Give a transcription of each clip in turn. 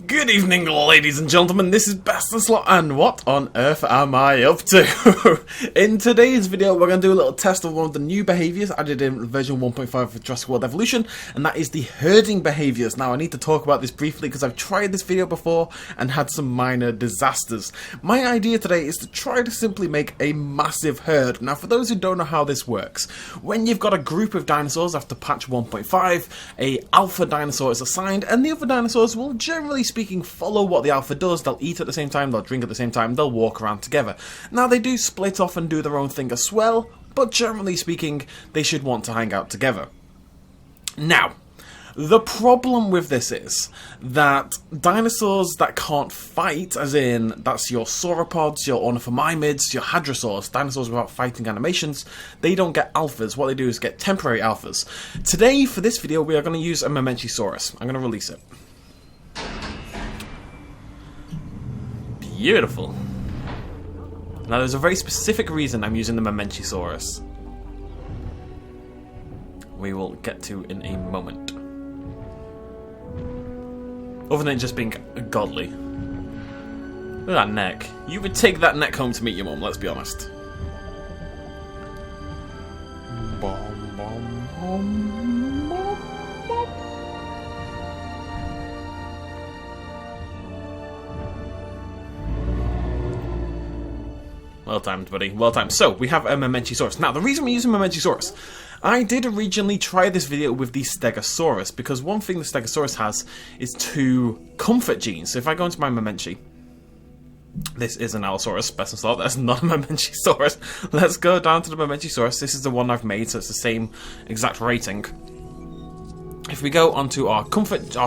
Good evening, ladies and gentlemen, this is BestInSlot, and what on earth am I up to? In today's video, we're going to do a little test of one of the new behaviours added in version 1.5 of Jurassic World Evolution, and that is the herding behaviours. Now, I need to talk about this briefly because I've tried this video before and had some minor disasters. My idea today is to try to simply make a massive herd. Now, for those who don't know how this works, when you've got a group of dinosaurs after patch 1.5, a alpha dinosaur is assigned, and the other dinosaurs will generally speaking follow what the alpha does. They'll eat at the same time, they'll drink at the same time, they'll walk around together. Now they do split off and do their own thing as well, but generally speaking they should want to hang out together. Now, the problem with this is that dinosaurs that can't fight, as in that's your sauropods, your ornithomimids, your hadrosaurs, dinosaurs without fighting animations, they don't get alphas. What they do is get temporary alphas. Today, for this video, we are going to use a Mamenchisaurus. I'm going to release it. Beautiful. Now there's a very specific reason I'm using the Mamenchisaurus. We will get to in a moment. Other than it just being godly. Look at that neck. You would take that neck home to meet your mum, let's be honest. Bom, bom, bom. Well timed, buddy. Well timed. So, we have a Mamenchisaurus. Now, the reason we're using Mamenchisaurus, I did originally try this video with the Stegosaurus, because one thing the Stegosaurus has is 2 comfort genes. So if I go into my Mamenchi, this is an Allosaurus, BestInSlot, that's not a Mamenchisaurus. Let's go down to the Mamenchisaurus. This is the one I've made, so it's the same exact rating. If we go onto our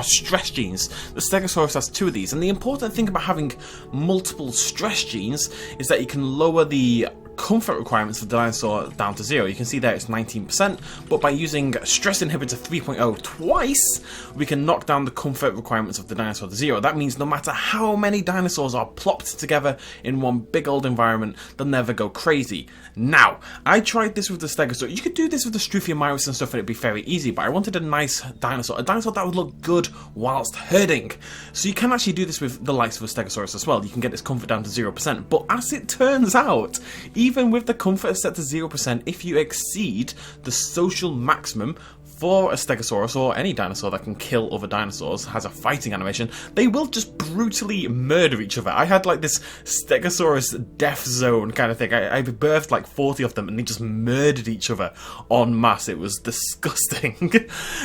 stress genes, the Stegosaurus has 2 of these, and the important thing about having multiple stress genes is that you can lower the comfort requirements for the dinosaur down to 0. You can see there it's 19%, but by using stress inhibitor 3.0 twice, we can knock down the comfort requirements of the dinosaur to 0. That means no matter how many dinosaurs are plopped together in one big old environment, they'll never go crazy. Now, I tried this with the Stegosaurus. You could do this with the Struthiomimus and stuff and it'd be very easy, but I wanted a nice dinosaur, a dinosaur that would look good whilst herding. So you can actually do this with the likes of a Stegosaurus as well. You can get its comfort down to 0%, but as it turns out, even with the comfort set to 0%, if you exceed the social maximum for a Stegosaurus or any dinosaur that can kill other dinosaurs, has a fighting animation, they will just brutally murder each other. I had like this Stegosaurus death zone kind of thing. I birthed like 40 of them and they just murdered each other en masse. It was disgusting.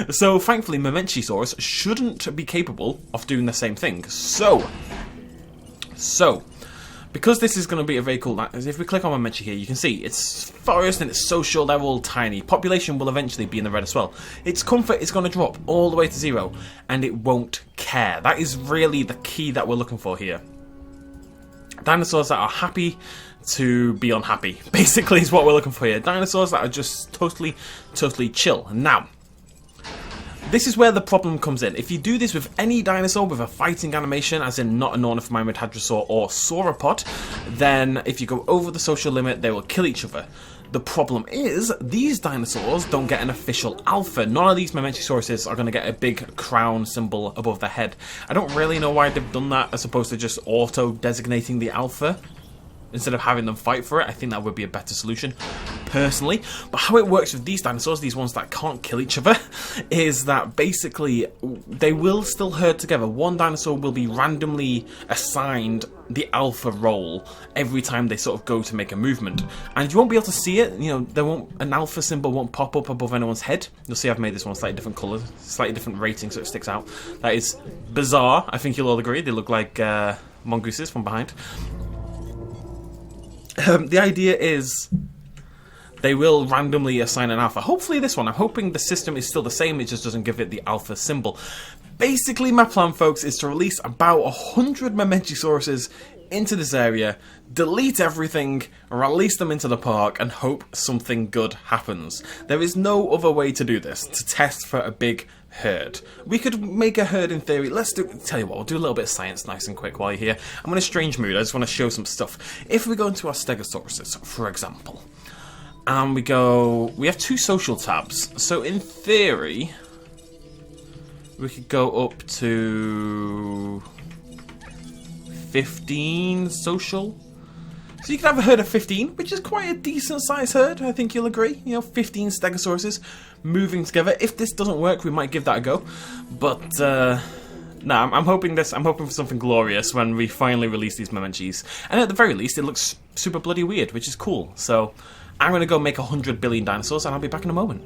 So thankfully Mamenchisaurus shouldn't be capable of doing the same thing. So because this is going to be a very cool, if we click on Mamenchi here, you can see it's forest and it's social, they're all tiny. Population will eventually be in the red as well. Its comfort is going to drop all the way to 0, and it won't care. That is really the key that we're looking for here. Dinosaurs that are happy to be unhappy, basically, is what we're looking for here. Dinosaurs that are just totally chill. Now, this is where the problem comes in. If you do this with any dinosaur with a fighting animation, as in not an ornithomimid, hadrosaur or sauropod, then if you go over the social limit, they will kill each other. The problem is, these dinosaurs don't get an official alpha. None of these Mamenchisauruses are going to get a big crown symbol above their head. I don't really know why they've done that as opposed to just auto-designating the alpha instead of having them fight for it. I think that would be a better solution, personally. But how it works with these dinosaurs, these ones that can't kill each other, is that basically they will still herd together. One dinosaur will be randomly assigned the alpha role every time they sort of go to make a movement, and you won't be able to see it. You know, an alpha symbol won't pop up above anyone's head. You'll see I've made this one slightly different colour, slightly different rating, so it sticks out. That is bizarre. I think you'll all agree. They look like mongooses from behind. The idea is they will randomly assign an alpha. Hopefully this one. I'm hoping the system is still the same, it just doesn't give it the alpha symbol. Basically, my plan, folks, is to release about 100 Mamenchisauruses into this area, delete everything, release them into the park, and hope something good happens. There is no other way to do this, to test for a big herd. We could make a herd in theory. Tell you what, we'll do a little bit of science nice and quick while you're here. I'm in a strange mood, I just want to show some stuff. If we go into our Stegosauruses, for example, and we have 2 social tabs, so in theory, we could go up to 15 social. So you can have a herd of 15, which is quite a decent sized herd, I think you'll agree. You know, 15 Stegosauruses moving together. If this doesn't work, we might give that a go. But, nah, I'm hoping for something glorious when we finally release these Mamenchis. And at the very least, it looks super bloody weird, which is cool. So, I'm going to go make 100 billion dinosaurs, and I'll be back in a moment.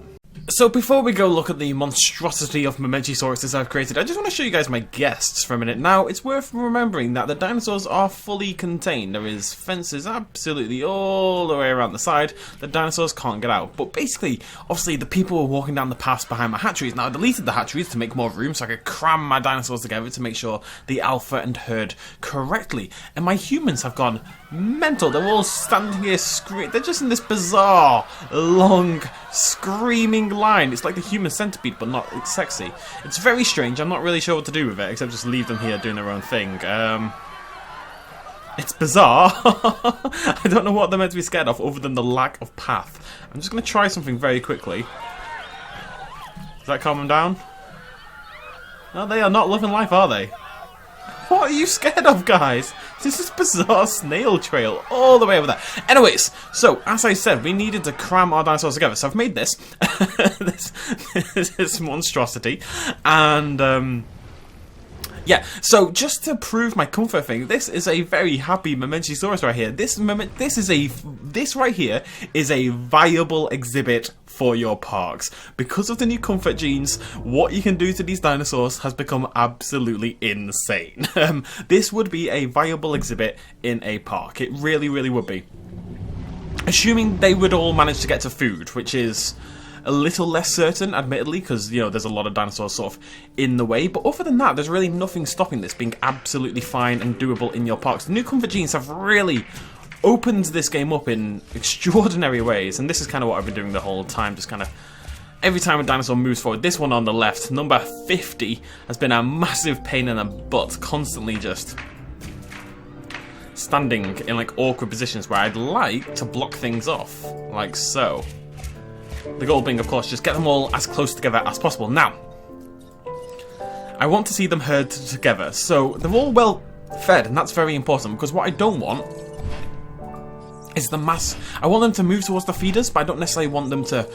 So before we go look at the monstrosity of Mamenchisaurus I've created, I just want to show you guys my guests for a minute. Now, it's worth remembering that the dinosaurs are fully contained. There is fences absolutely all the way around the side. The dinosaurs can't get out. But basically, obviously, the people were walking down the paths behind my hatcheries. Now, I deleted the hatcheries to make more room so I could cram my dinosaurs together to make sure the alpha and herd correctly. And my humans have gone mental. They're all standing here screaming. They're just in this bizarre, long, screaming line. It's like the human centipede, but not sexy. It's very strange. I'm not really sure what to do with it, except just leave them here doing their own thing. It's bizarre. I don't know what they're meant to be scared of, other than the lack of path. I'm just going to try something very quickly. Does that calm them down? No, they are not loving life, are they? What are you scared of, guys? This is bizarre snail trail all the way over there. Anyways, so as I said, we needed to cram our dinosaurs together. So I've made this, this monstrosity, and yeah. So just to prove my comfort thing, this is a very happy Mamenchisaurus right here. This right here is a viable exhibit for your parks. Because of the new comfort genes, what you can do to these dinosaurs has become absolutely insane. This would be a viable exhibit in a park. It really, really would be. Assuming they would all manage to get to food, which is a little less certain, admittedly, because, you know, there's a lot of dinosaurs sort of in the way. But other than that, there's really nothing stopping this being absolutely fine and doable in your parks. The new comfort genes have really opened this game up in extraordinary ways, and this is kind of what I've been doing the whole time, just kind of every time a dinosaur moves forward. This one on the left, number 50, has been a massive pain in the butt, constantly just standing in like awkward positions where I'd like to block things off, like so. The goal being, of course, just get them all as close together as possible. Now, I want to see them herd together, so they're all well fed, and that's very important, because what I don't want is the mass. I want them to move towards the feeders, but I don't necessarily want them to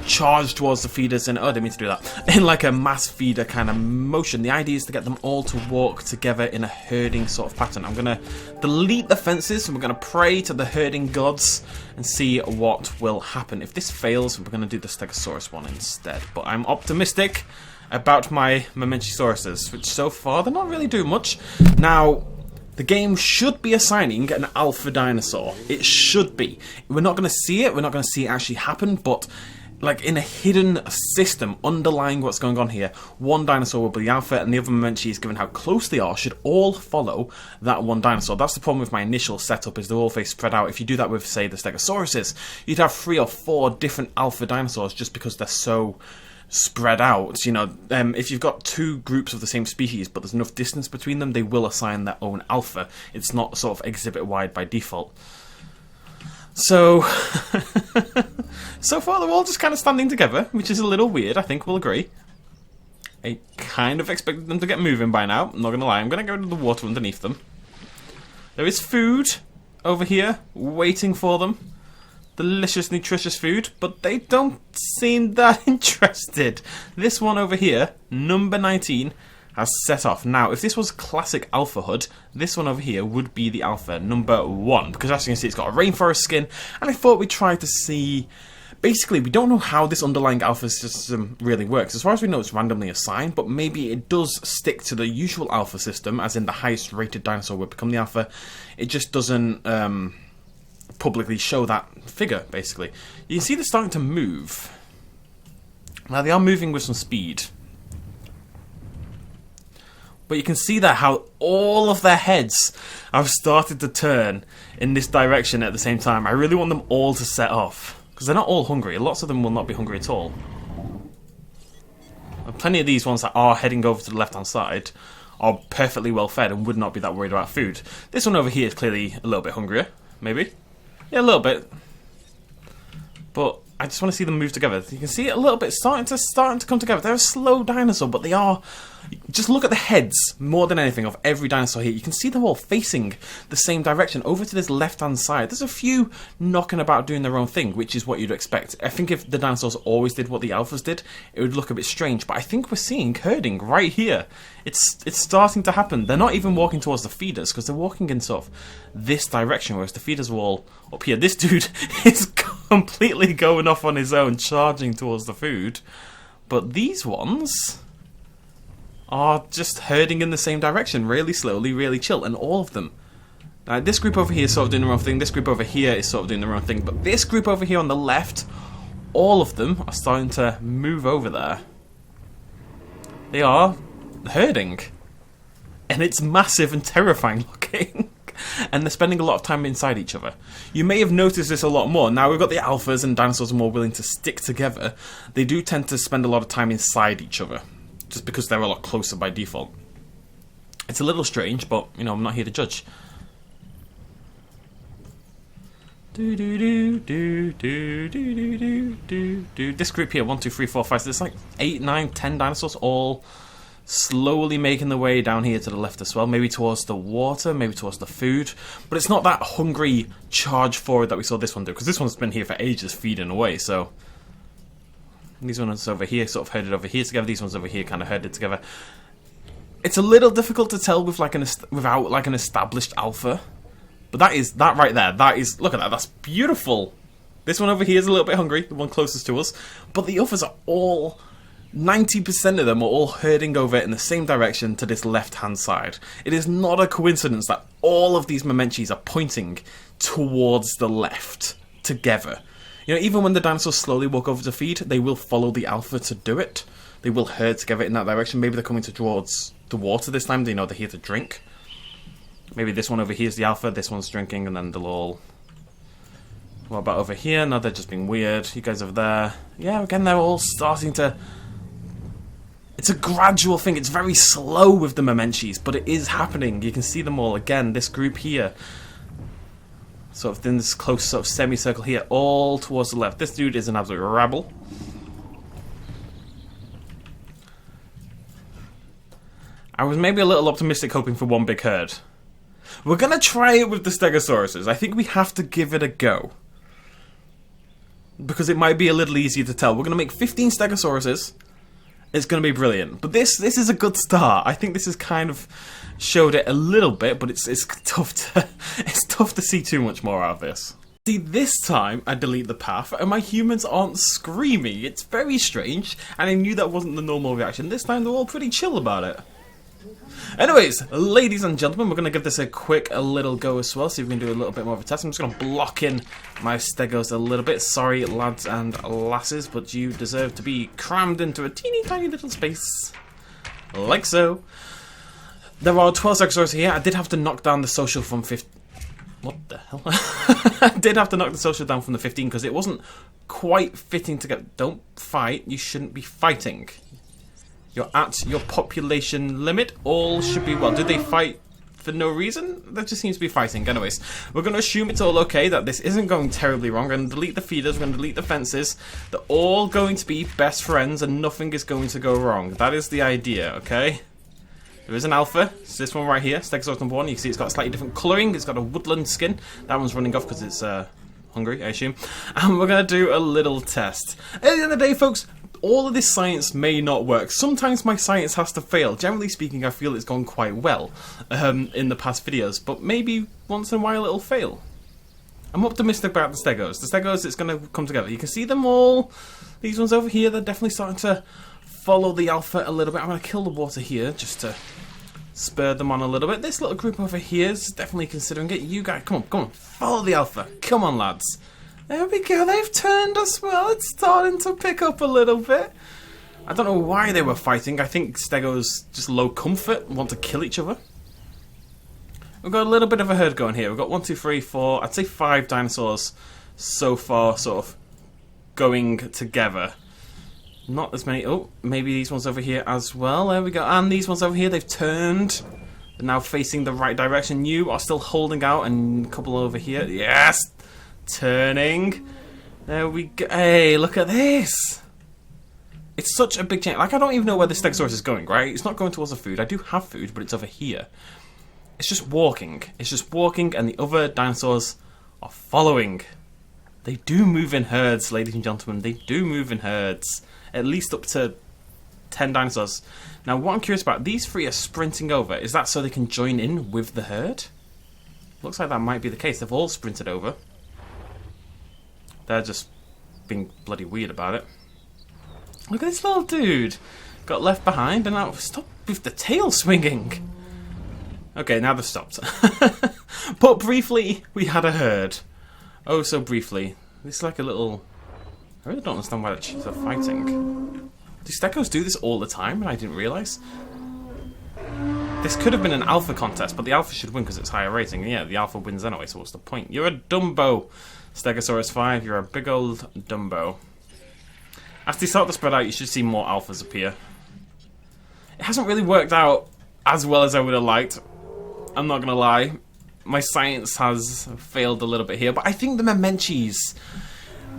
charge towards the feeders in, oh, I didn't mean to do that, in like a mass feeder kind of motion. The idea is to get them all to walk together in a herding sort of pattern. I'm going to delete the fences, and we're going to pray to the herding gods and see what will happen. If this fails, we're going to do the Stegosaurus one instead. But I'm optimistic about my Mamenchisauruses, which so far they're not really doing much. Now, the game should be assigning an alpha dinosaur. It should be. We're not going to see it. We're not going to see it actually happen, but like in a hidden system underlying what's going on here, one dinosaur will be the alpha, and the other Mamenchis, given how close they are, should all follow that one dinosaur. That's the problem with my initial setup, is they're all very spread out. If you do that with, say, the Stegosauruses, you'd have 3 or 4 different alpha dinosaurs just because they're so spread out. You know, if you've got 2 groups of the same species but there's enough distance between them, they will assign their own alpha. It's not sort of exhibit wide by default. So so far they're all just kind of standing together, which is a little weird, I think we'll agree. I kind of expected them to get moving by now, I'm not gonna lie. I'm gonna go into the water underneath them. There is food over here waiting for them. Delicious, nutritious food, but they don't seem that interested. This one over here, number 19, has set off. Now, if this was classic alpha hood, this one over here would be the alpha, number 1, because as you can see, it's got a rainforest skin, and I thought we'd try to see. Basically, we don't know how this underlying alpha system really works. As far as we know, it's randomly assigned, but maybe it does stick to the usual alpha system, as in the highest rated dinosaur would become the alpha. It just doesn't publicly show that figure, basically. You can see they're starting to move. Now, they are moving with some speed. But you can see that how all of their heads have started to turn in this direction at the same time. I really want them all to set off, because they're not all hungry. Lots of them will not be hungry at all. And plenty of these ones that are heading over to the left-hand side are perfectly well fed and would not be that worried about food. This one over here is clearly a little bit hungrier, maybe. Yeah, a little bit. But I just want to see them move together. You can see it a little bit starting to come together. They're a slow dinosaur, but they are. Just look at the heads more than anything of every dinosaur here. You can see them all facing the same direction over to this left-hand side. There's a few knocking about doing their own thing, which is what you'd expect. I think if the dinosaurs always did what the alphas did, it would look a bit strange. But I think we're seeing herding right here. It's starting to happen. They're not even walking towards the feeders because they're walking in sort of this direction, whereas the feeders are all up here. This dude is completely going off on his own, charging towards the food. But these ones are just herding in the same direction, really slowly, really chill, and all of them. This group over here is sort of doing their own thing, this group over here is sort of doing their own thing, but this group over here on the left, all of them are starting to move over there. They are herding. And it's massive and terrifying looking. And they're spending a lot of time inside each other. You may have noticed this a lot more. Now we've got the alphas and dinosaurs are more willing to stick together. They do tend to spend a lot of time inside each other, just because they're a lot closer by default. It's a little strange, but, you know, I'm not here to judge. This group here, 1, 2, 3, 4, 5, so there's like 8, 9, 10 dinosaurs all slowly making their way down here to the left as well. Maybe towards the water, maybe towards the food. But it's not that hungry charge forward that we saw this one do, because this one's been here for ages feeding away, so... These ones over here sort of herded over here together. These ones over here kind of herded together. It's a little difficult to tell with without like an established alpha. But that right there. That is, look at that. That's beautiful. This one over here is a little bit hungry, the one closest to us. But the others are all, 90% of them are all herding over in the same direction to this left-hand side. It is not a coincidence that all of these Mamenchis are pointing towards the left together. You know, even when the dinosaurs slowly walk over to feed, they will follow the alpha to do it. They will herd together in that direction. Maybe they're coming towards the water this time. They know they're here to drink. Maybe this one over here is the alpha, this one's drinking, and then they'll all... What about over here? No, they're just being weird. You guys over there. Yeah, again, they're all starting to... It's a gradual thing. It's very slow with the Mamenchis, but it is happening. You can see them all. Again, this group here, sort of in this close sort of semicircle here, all towards the left. This dude is an absolute rabble. I was maybe a little optimistic hoping for one big herd. We're going to try it with the Stegosauruses. I think we have to give it a go. Because it might be a little easier to tell. We're going to make 15 Stegosauruses. It's going to be brilliant. But this is a good start. I think this has kind of showed it a little bit, but it's tough to see too much more out of this. See, this time I delete the path and my humans aren't screaming. It's very strange, and I knew that wasn't the normal reaction. This time they're all pretty chill about it. Anyways, ladies and gentlemen, we're going to give this a little go as well, see if we can do a little bit more of a test. I'm just going to block in my Stegos a little bit. Sorry, lads and lasses, but you deserve to be crammed into a teeny tiny little space. Like so. There are 12 Stegosaurus here. I did have to knock down the social from 15. What the hell? I did have to knock the social down from the 15 because it wasn't quite fitting to get... Don't fight. You shouldn't be fighting. You're at your population limit. All should be well. Did they fight for no reason? That just seems to be fighting. Anyways, we're going to assume it's all okay, that this isn't going terribly wrong. We're going to delete the feeders. We're going to delete the fences. They're all going to be best friends and nothing is going to go wrong. That is the idea, okay? There is an alpha. It's this one right here, Stegosaurus number 1. You can see it's got a slightly different colouring. It's got a woodland skin. That one's running off because it's hungry, I assume. And we're going to do a little test. At the end of the day, folks, all of this science may not work. Sometimes my science has to fail. Generally speaking, I feel it's gone quite well in the past videos, but maybe once in a while it'll fail. I'm optimistic about the Stegos. The Stegos, it's going to come together. You can see them all. These ones over here, they're definitely starting to follow the alpha a little bit. I'm going to kill the water here just to spur them on a little bit. This little group over here is definitely considering it. You guys, come on, follow the alpha. Come on, lads. There we go, they've turned as well. It's starting to pick up a little bit. I don't know why they were fighting. I think Stegos just low comfort, want to kill each other. We've got a little bit of a herd going here. We've got 1, 2, 3, 4, I'd say 5 dinosaurs so far sort of going together. Not as many. Oh, maybe these ones over here as well. There we go. And these ones over here, they've turned. They're now facing the right direction. You are still holding out, and a couple over here. Yes! Turning. There we go. Hey, look at this. It's such a big change. Like, I don't even know where the Stegosaurus is going, right? It's not going towards the food. I do have food, but it's over here. It's just walking. It's just walking, and the other dinosaurs are following. They do move in herds, ladies and gentlemen. They do move in herds. At least up to 10 dinosaurs. Now, what I'm curious about, these 3 are sprinting over. Is that so they can join in with the herd? Looks like that might be the case. They've all sprinted over. They're just being bloody weird about it. Look at this little dude. Got left behind and now stop with the tail swinging. Okay, now they've stopped. But briefly, we had a herd. Oh, so briefly. This is like a little... I really don't understand why the chiefs are fighting. Do Stegos do this all the time and I didn't realise? This could have been an alpha contest, but the alpha should win because it's higher rating. And yeah, the alpha wins anyway, so what's the point? You're a Dumbo, Stegosaurus 5. You're a big old Dumbo. As they start to spread out, you should see more alphas appear. It hasn't really worked out as well as I would have liked. I'm not going to lie. My science has failed a little bit here, but I think the Mamenchis,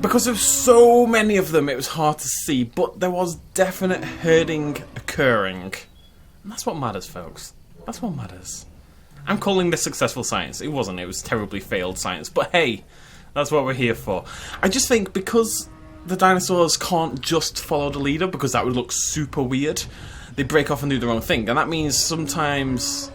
because there's so many of them, it was hard to see, but there was definite herding occurring. And that's what matters, folks. That's what matters. I'm calling this successful science. It wasn't. It was terribly failed science. But hey, that's what we're here for. I just think because the dinosaurs can't just follow the leader, because that would look super weird, they break off and do their own thing. And that means sometimes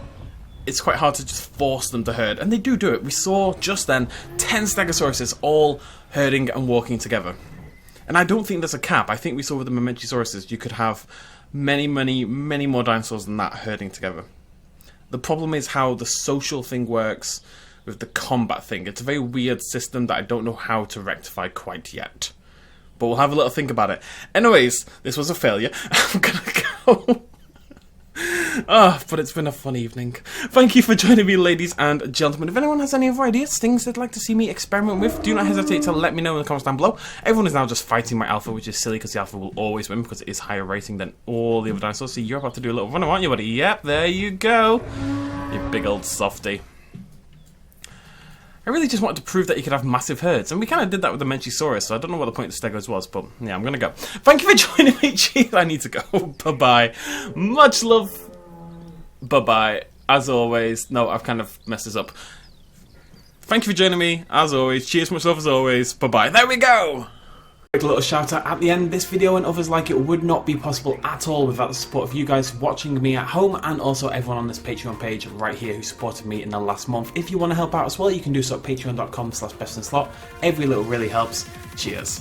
it's quite hard to just force them to herd. And they do it. We saw just then 10 Stegosauruses all herding and walking together. And I don't think there's a cap. I think we saw with the Mamenchisauruses you could have many more dinosaurs than that herding together. The problem is how the social thing works with the combat thing. It's a very weird system that I don't know how to rectify quite yet. But we'll have a little think about it. Anyways, this was a failure. I'm gonna go. But it's been a fun evening. Thank you for joining me, ladies and gentlemen. If anyone has any other ideas, things they'd like to see me experiment with, do not hesitate to let me know in the comments down below. Everyone is now just fighting my alpha, which is silly because the alpha will always win because it is higher rating than all the other dinosaurs. So you're about to do a little run, aren't you, buddy? Yep, there you go. You big old softy. I really just wanted to prove that you could have massive herds, and we kind of did that with the Mamenchisaurus, so I don't know what the point of Stegos was, but yeah, I'm going to go. Thank you for joining me, Chief. I need to go. Bye-bye. Much love. Bye-bye. As always. No, I've kind of messed this up. Thank you for joining me, as always. Cheers, much love as always. Bye-bye. There we go! A little shout out at the end. This video and others like it would not be possible at all without the support of you guys watching me at home, and also everyone on this Patreon page right here who supported me in the last month. If you want to help out as well, you can do so at patreon.com/bestinslot. Every little really helps. Cheers.